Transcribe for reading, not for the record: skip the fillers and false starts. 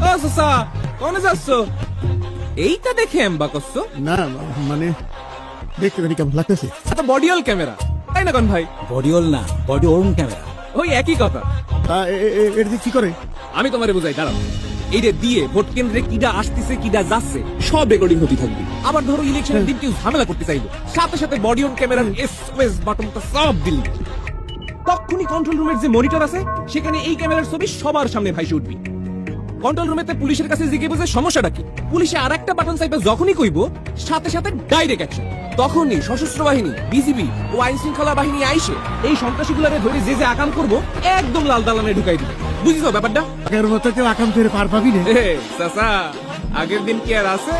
ও সসা কোনে যাচ্ছ? এইটা দেখে এমবা করছো? না মানে দেখতে জানি কেমন লাগতেছে। এটা বডিওল ক্যামেরা তাই না কোন ভাই? বডিওল না, বডি ওর্ন ক্যামেরা। ওই একই কথা। তা এটা দিয়ে কি করে? আমি তোমারে বুঝাই, দাঁড়াও। এইটা দিয়ে ভোট কেন্দ্রে কিডা আসতেছে কিডা যাচ্ছে সব রেকর্ডিং হতে থাকবে। আবার ধরো ইলেকশনের দিন কেউ ঝামেলা করতে চাইলো, সাথে সাথে বডি অন ক্যামেরার এসওএস বাটনটা সব দিলি, তখনই কন্ট্রোল রুমের যে মনিটর আছে সেখানে এই ক্যামেরার ছবি সবার সামনে ভাইসে উঠবি। কন্ট্রোল রুমেতে পুলিশের কাছে জিজ্ঞেস বুঝে সমস্যাটা কি, পুলিশে আর একটা বাটন চাইবে যখনই কইব সাথে সাথে ডাইরেক্ট অ্যাকশন। তখনই সশস্ত্র বাহিনী, বিজিবি ও আইন শৃঙ্খলা বাহিনী আইসে এই সন্ত্রাসীগুলারে ধরে যে যে আকাম করবো একদম লাল দালানে ঢুকাই দিবে। বুঝিস ব্যাপারটা? আগের মতো কেউ আকাম করে পার পাবি না। চাচা আগের দিন কি আর আছে?